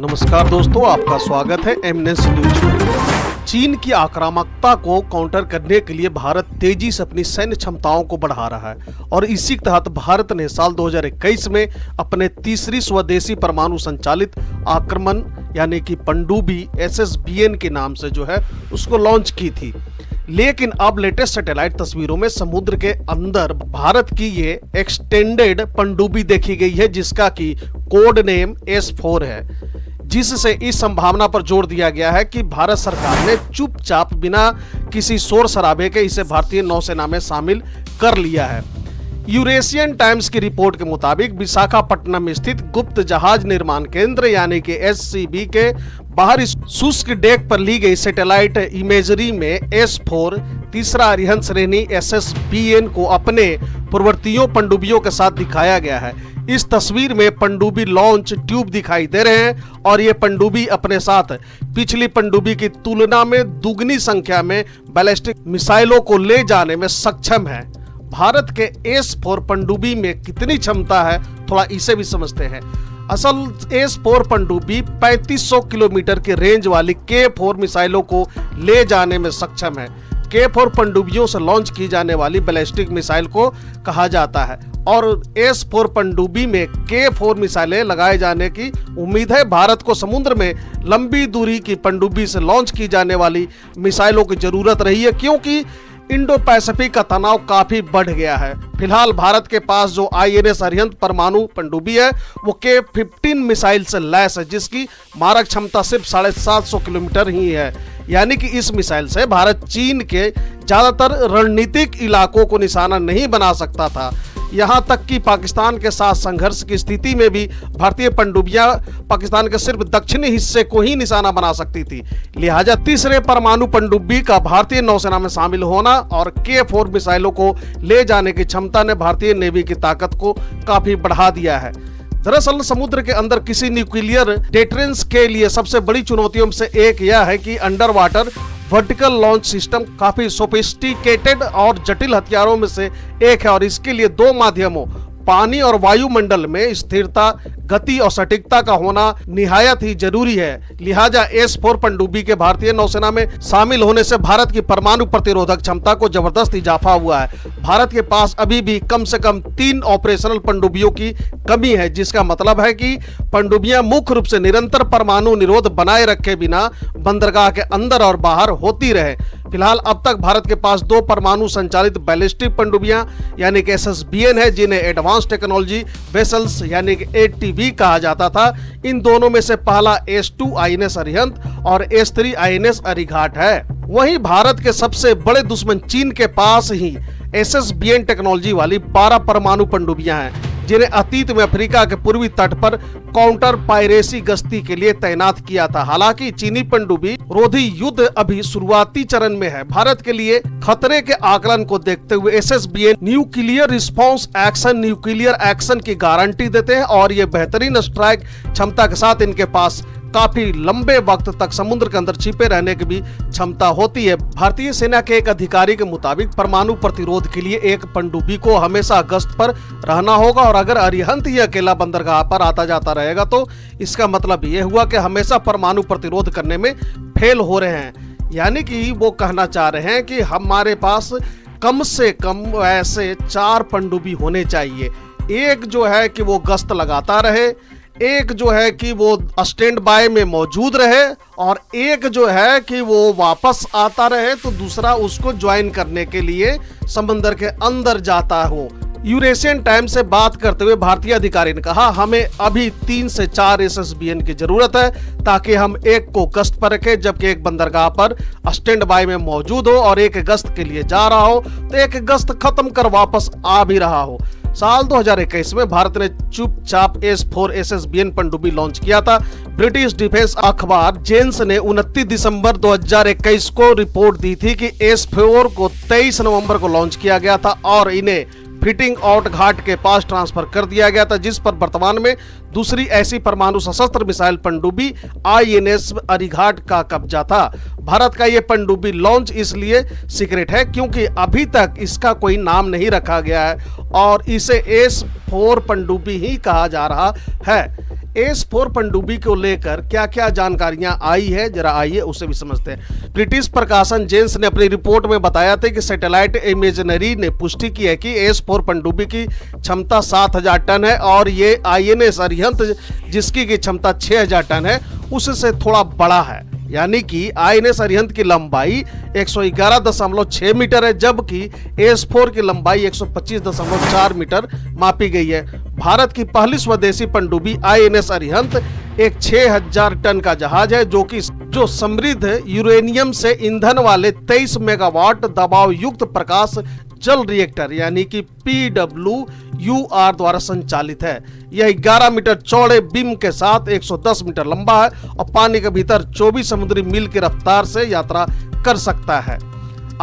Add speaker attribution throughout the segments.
Speaker 1: नमस्कार दोस्तों, आपका स्वागत है एमनेस न्यूज में। चीन की आक्रामकता को काउंटर करने के लिए भारत तेजी से अपनी सैन्य क्षमताओं को बढ़ा रहा है और इसी के तहत भारत ने साल 2021 में अपने तीसरी स्वदेशी परमाणु संचालित आक्रमण यानी कि पनडुब्बी SSBN के नाम से जो है उसको लॉन्च की थी। लेकिन अब लेटेस्ट सैटेलाइट तस्वीरों में समुद्र के अंदर भारत की ये एक्सटेंडेड पनडुब्बी देखी गई है, जिसका की कोड नेम S4 है, जिससे इस संभावना पर जोर दिया गया है कि भारत सरकार ने चुपचाप बिना किसी शोर शराबे के इसे भारतीय नौसेना में शामिल कर लिया है। यूरेशियन टाइम्स की रिपोर्ट के मुताबिक विशाखापट्टनम स्थित गुप्त जहाज निर्माण केंद्र यानी कि SCB के बाहरी शुष्क डेक पर ली गई सैटेलाइट इमेजरी में S4 तीसरा अरिहंत श्रेणी SSBN को अपने पूर्ववर्तियों पनडुब्बियों के साथ दिखाया गया है। इस तस्वीर में पनडुब्बी लॉन्च ट्यूब दिखाई दे रहे हैं और ये पनडुब्बी अपने साथ पिछली पनडुब्बी की तुलना में दुगनी संख्या में बैलिस्टिक मिसाइलों को ले जाने में सक्षम है। भारत के S4 पनडुब्बी में कितनी क्षमता है, थोड़ा इसे भी समझते हैं। असल S4 पनडुब्बी 3500 किलोमीटर की रेंज वाली K4 मिसाइलों को ले जाने में सक्षम है। K4 पनडुब्बियों से लॉन्च की जाने वाली बैलिस्टिक मिसाइल को कहा जाता है और S4 पनडुब्बी में K4 मिसाइलें लगाए जाने की उम्मीद है। भारत को समुद्र में लंबी दूरी की पनडुब्बी से लॉन्च की जाने वाली मिसाइलों की जरूरत रही है, क्योंकि इंडो पैसिफिक का तनाव काफी बढ़ गया है। फिलहाल भारत के पास जो INS अरिहंत परमाणु पनडुब्बी है वो K15 मिसाइल से लैस है, जिसकी मारक क्षमता सिर्फ 750 किलोमीटर ही है। यानी कि इस मिसाइल से भारत चीन के ज्यादातर रणनीतिक इलाकों को निशाना नहीं बना सकता था। यहाँ तक कि पाकिस्तान के साथ संघर्ष की स्थिति में भी भारतीय पनडुब्बियां पाकिस्तान के सिर्फ दक्षिणी हिस्से को ही निशाना बना सकती थी। लिहाजा तीसरे परमाणु पनडुब्बी का भारतीय नौसेना में शामिल होना और K4 मिसाइलों को ले जाने की क्षमता ने भारतीय नेवी की ताकत को काफी बढ़ा दिया है। दरअसल समुद्र के अंदर किसी न्यूक्लियर डिफेंस के लिए सबसे बड़ी चुनौतियों में से एक यह है कि under water vertical launch system काफी सोफिस्टिकेटेड और जटिल हथियारों में से एक है और इसके लिए दो माध्यमों पानी और वायुमंडल में स्थिरता, गति और सटीकता का होना निहायत ही जरूरी है। लिहाजा S4 पनडुब्बी के भारतीय नौसेना में शामिल होने से भारत की परमाणु प्रतिरोधक क्षमता को जबरदस्त इजाफा हुआ है। भारत के पास अभी भी कम से कम 3 ऑपरेशनल पनडुब्बियों की कमी है, जिसका मतलब है कि पनडुब्बियां मुख्य रूप से निरंतर परमाणु निरोध बनाए रखे बिना बंदरगाह के अंदर और बाहर होती रहे। फिलहाल अब तक भारत के पास 2 परमाणु संचालित बैलिस्टिक पनडुब्बियां यानी कि SSBN है, जिन्हें एडवांस टेक्नोलॉजी वेसल्स यानी कि ATV कहा जाता था। इन दोनों में से पहला S2 INS अरिहंत और S3 INS अरिघाट है। वहीं भारत के सबसे बड़े दुश्मन चीन के पास ही SSBN टेक्नोलॉजी वाली 12 परमाणु पनडुब्बियां हैं, जिन्हें अतीत में अफ्रीका के पूर्वी तट पर काउंटर पायरेसी गश्ती के लिए तैनात किया था। हालांकि चीनी पनडुब्बी रोधी युद्ध अभी शुरुआती चरण में है। भारत के लिए खतरे के आकलन को देखते हुए SSBN nuclear response nuclear action की गारंटी देते हैं और ये बेहतरीन स्ट्राइक क्षमता के साथ इनके पास काफी लंबे वक्त तक समुद्र के अंदर छिपे रहने की भी क्षमता होती है। भारतीय सेना के एक अधिकारी के मुताबिक परमाणु प्रतिरोध के लिए एक पनडुब्बी को हमेशा गश्त पर रहना होगा और अगर अरिहंत ही अकेला बंदरगाह पर आता जाता रहेगा तो इसका मतलब ये हुआ कि हमेशा परमाणु प्रतिरोध करने में फेल हो रहे हैं। यानी कि वो कहना चाह रहे हैं कि हमारे पास कम से कम ऐसे 4 पनडुब्बी होने चाहिए। एक जो है कि वो गश्त लगाता रहे, एक जो है कि वो स्टैंड बाय में मौजूद रहे और एक जो है कि वो वापस आता रहे तो दूसरा उसको ज्वाइन करने के लिए समंदर के अंदर जाता हो। यूरेशियन टाइम्स से बात करते हुए भारतीय अधिकारी ने कहा, हमें अभी 3 से 4 SSBN की जरूरत है ताकि हम एक को गश्त पर रखें, जबकि एक बंदरगाह पर स्टैंड बाय में मौजूद हो और एक गश्त के लिए जा रहा हो तो एक गश्त खत्म कर वापस आ भी रहा हो। साल 2021 में भारत ने चुपचाप S4 SSBN पनडुब्बी लॉन्च किया था। ब्रिटिश डिफेंस अखबार जेन्स ने 29 दिसंबर 2021 को रिपोर्ट दी थी कि S4 को 23 नवंबर को लॉन्च किया गया था और इन्हें फिटिंग आउट घाट के पास ट्रांसफर कर दिया गया था, जिस पर वर्तमान में दूसरी ऐसी परमाणु सशस्त्र मिसाइल पनडुब्बी INS अरिघाट का कब्जा था। भारत का ये पनडुब्बी लॉन्च इसलिए सीक्रेट है क्योंकि अभी तक इसका कोई नाम नहीं रखा गया है और इसे S4 पनडुब्बी ही कहा जा रहा है। S4 पनडुब्बी को लेकर क्या क्या जानकारियां आई है, जरा आइए उसे भी समझते हैं। ब्रिटिश प्रकाशन जेन्स ने अपनी रिपोर्ट में बताया था कि सैटेलाइट इमेजनरी ने पुष्टि की है कि S4 पनडुब्बी की क्षमता 7000 टन है और ये INS अरिहंत जिसकी की क्षमता 6000 टन है उससे थोड़ा बड़ा है। यानी कि INS अरिहंत की लंबाई 111.6 मीटर है जबकि S4 की लंबाई 125.4 मीटर मापी गई है। भारत की पहली स्वदेशी पनडुब्बी INS अरिहंत एक 6000 टन का जहाज है जो समृद्ध यूरेनियम से ईंधन वाले 23 मेगावाट दबाव युक्त प्रकाश जल रिएक्टर यानी कि PWUR द्वारा संचालित है। यह 11 मीटर चौड़े बीम के साथ 110 मीटर लंबा है और पानी के भीतर 24 समुद्री मील की रफ्तार से यात्रा कर सकता है।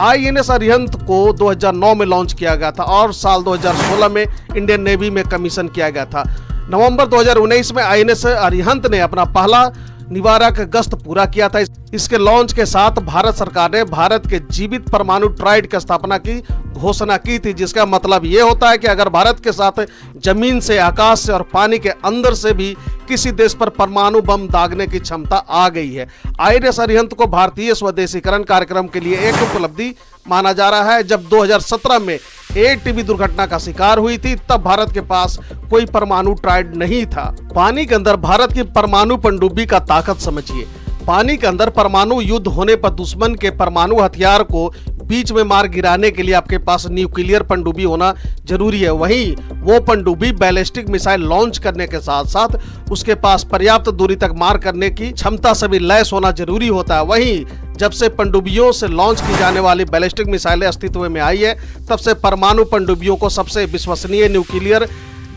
Speaker 1: INS अरिहंत को 2009 में लॉन्च किया गया था और साल 2016 में इंडियन नेवी में कमीशन किया गया था। नवंबर 2019 में INS अरिहंत ने अपना पहला निवारक गश्त पूरा किया था। इसके लॉन्च के साथ भारत सरकार ने भारत के जीवित परमाणु ट्राइड की स्थापना की घोषणा की थी, जिसका मतलब ये होता है कि अगर भारत के साथ जमीन से, आकाश से और पानी के अंदर से भी किसी देश पर परमाणु बम दागने की क्षमता आ गई है। INS अरिहंत को भारतीय स्वदेशीकरण कार्यक्रम के लिए एक उपलब्धि माना जा रहा है। जब 2017 में ATV दुर्घटना का शिकार हुई थी तब भारत के पास कोई परमाणु ट्राइड नहीं था। पानी के अंदर भारत की परमाणु पनडुब्बी का ताकत समझिए। पानी के अंदर परमाणु युद्ध होने पर दुश्मन के परमाणु हथियार को बीच में मार गिराने के लिए आपके पास न्यूक्लियर पनडुब्बी होना जरूरी है। वहीं वो पनडुब्बी बैलिस्टिक मिसाइल लॉन्च करने के साथ साथ उसके पास पर्याप्त दूरी तक मार करने की क्षमता से भी लैस होना जरूरी होता है। वहीं जब से पनडुब्बियों से लॉन्च की जाने वाली बैलिस्टिक मिसाइलें अस्तित्व में आई है तब से परमाणु पनडुब्बियों को सबसे विश्वसनीय न्यूक्लियर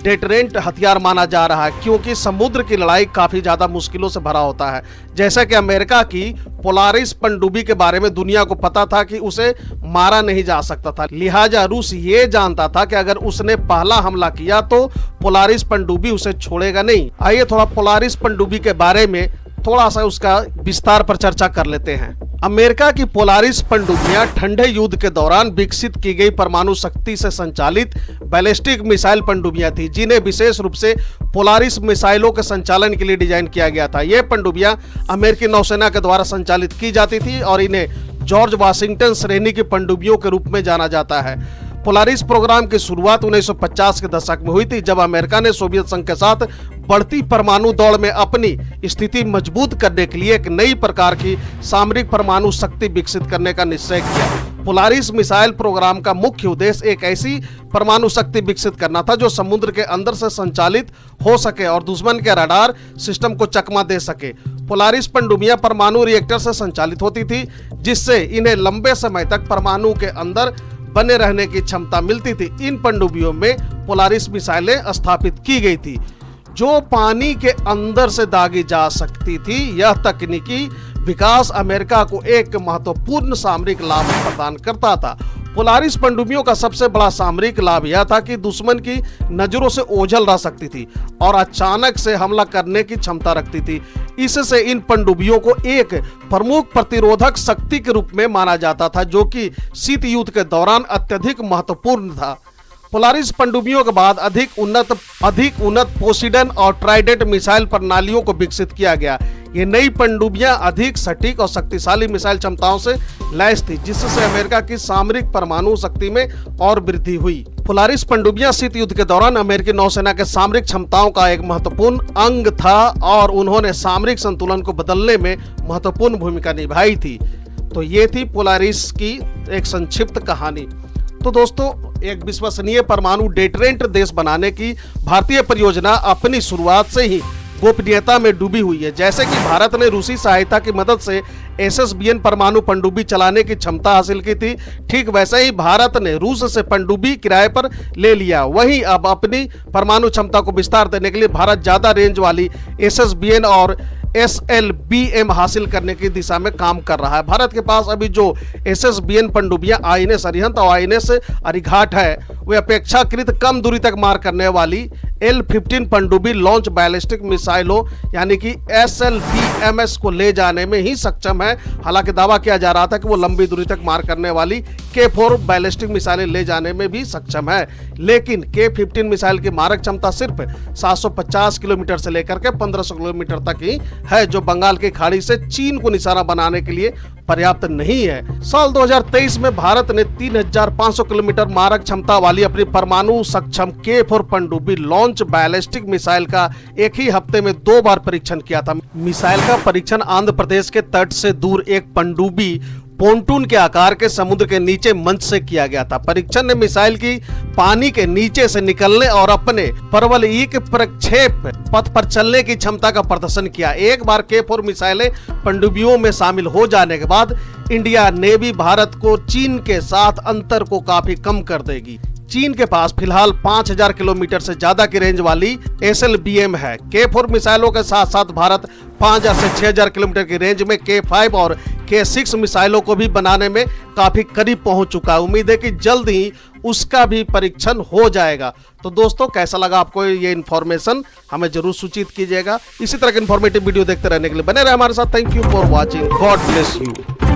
Speaker 1: डेटरेंट हथियार माना जा रहा है क्योंकि समुद्र की लड़ाई काफी ज्यादा मुश्किलों से भरा होता है। जैसा कि अमेरिका की पोलारिस पनडुब्बी के बारे में दुनिया को पता था कि उसे मारा नहीं जा सकता था, लिहाजा रूस ये जानता था कि अगर उसने पहला हमला किया तो पोलारिस पनडुब्बी उसे छोड़ेगा नहीं। आइए थोड़ा पोलारिस पनडुब्बी के बारे में थोड़ा सा उसका विस्तार पर चर्चा कर लेते हैं। अमेरिका की पोलारिस पनडुब्बियां ठंडे युद्ध के दौरान विकसित की गई परमाणु शक्ति से संचालित बैलिस्टिक मिसाइल पनडुब्बियां थी जिन्हें विशेष रूप से पोलारिस मिसाइलों के संचालन के लिए डिजाइन किया गया था। ये पनडुब्बियां अमेरिकी नौसेना के द्वारा संचालित की जाती थी और इन्हें जॉर्ज वाशिंगटन श्रेणी की पनडुब्बियों के रूप में जाना जाता है। पोलारिस प्रोग्राम की शुरुआत 1950 के दशक में हुई थी जब अमेरिका ने सोवियत संघ के साथ बढ़ती परमाणु दौड़ में अपनी स्थिति मजबूत करने के लिए एक नई प्रकार की सामरिक परमाणु शक्ति विकसित करने का निश्चय किया। पोलारिस मिसाइल प्रोग्राम का मुख्य उद्देश्य एक ऐसी परमाणु शक्ति विकसित करना था जो समुद्र के अंदर से संचालित हो सके और दुश्मन के रडार सिस्टम को चकमा दे सके। पोलारिस पनडुब्बियां परमाणु रिएक्टर से संचालित होती थी जिससे इन्हें लंबे समय तक परमाणु के अंदर बने रहने की क्षमता मिलती थी। इन पनडुब्बियों में पोलारिस मिसाइलें स्थापित की गई थी जो पानी के अंदर से दागी जा सकती थी। यह तकनीकी विकास अमेरिका को एक महत्वपूर्ण सामरिक लाभ प्रदान करता था। पोलारिस पनडुब्बियों का सबसे बड़ा सामरिक लाभ यह था कि दुश्मन की नजरों से ओझल रह सकती थी और अचानक से हमला करने की क्षमता रखती थी। इससे इन पनडुब्बियों को एक प्रमुख प्रतिरोधक शक्ति के रूप में माना जाता था जो कि शीत युद्ध के दौरान अत्यधिक महत्वपूर्ण था। पोलारिस पनडुब्बियों के बाद अधिक उन्नत पोसिडन और ट्राइडेंट मिसाइल प्रणालियों को विकसित किया गया। ये नई पनडुब्बियां अधिक सटीक और शक्तिशाली मिसाइल क्षमताओं से लैस थी जिससे अमेरिका की सामरिक परमाणु शक्ति में और वृद्धि हुई। पोलारिस पनडुब्बियां शीत युद्ध के दौरान अमेरिकी नौसेना के सामरिक क्षमताओं का एक महत्वपूर्ण अंग था और उन्होंने सामरिक संतुलन को बदलने में महत्वपूर्ण भूमिका निभाई थी। तो ये थी पोलारिस की एक संक्षिप्त कहानी। तो दोस्तों, एक विश्वसनीय परमाणु डेटरेंट देश बनाने की भारतीय परियोजना अपनी शुरुआत से ही गोपनीयता में डूबी हुई है। जैसे कि भारत ने रूसी सहायता की मदद से SSBN परमाणु पनडुब्बी चलाने की क्षमता हासिल की थी, ठीक वैसे ही भारत ने रूस से पनडुब्बी किराए पर ले लिया। वहीं अब अपनी परमाणु क्षमता को विस्तार देने के लिए भारत ज्यादा रेंज वाली SSBN और SLBM हासिल करने की दिशा में काम कर रहा है। भारत के पास अभी जो SSBN पनडुब्बियां INS अरिहंत और INS अरिघाट है वे अपेक्षाकृत कम दूरी तक मार करने वाली L-15 पनडुब्बी लॉन्च बैलिस्टिक मिसाइलों यानी कि SLBMS को ले जाने में ही सक्षम है। हालांकि दावा किया जा रहा था कि वो लंबी दूरी तक मार करने वाली K4 बैलिस्टिक मिसाइलें ले जाने में भी सक्षम है, लेकिन K-15 मिसाइल की मारक क्षमता सिर्फ 750 किलोमीटर से लेकर के 1500 किलोमीटर तक ही है, जो बंगाल की खाड़ी से चीन को निशाना बनाने के लिए पर्याप्त नहीं है। साल 2023 में भारत ने 3500 किलोमीटर मारक क्षमता वाली अपनी परमाणु सक्षम K4 पनडुब्बी लॉन्च बैलिस्टिक मिसाइल का एक ही हफ्ते में 2 बार परीक्षण किया था। मिसाइल का परीक्षण आंध्र प्रदेश के तट से दूर एक पनडुब्बी पोंटून के आकार के समुद्र के नीचे मंच से किया गया था। परीक्षण ने मिसाइल की पानी के नीचे से निकलने और अपने परवलयिक प्रक्षेप पथ पर चलने की क्षमता का प्रदर्शन किया। एक बार K4 मिसाइलें पनडुब्बियों में शामिल हो जाने के बाद इंडिया नेवी भारत को चीन के साथ अंतर को काफी कम कर देगी। चीन के पास फिलहाल 5000 किलोमीटर से ज्यादा की रेंज वाली SLBM है। K4 मिसाइलों के साथ साथ भारत 5000 से 6000 किलोमीटर की रेंज में K5 और K6 मिसाइलों को भी बनाने में काफी करीब पहुंच चुका है। उम्मीद है कि जल्द ही उसका भी परीक्षण हो जाएगा। तो दोस्तों, कैसा लगा आपको ये इन्फॉर्मेशन, हमें जरूर सूचित कीजिएगा। इसी तरह के इन्फॉर्मेटिव वीडियो देखते रहने के लिए बने रहे हमारे साथ। Thank you for watching. God bless you.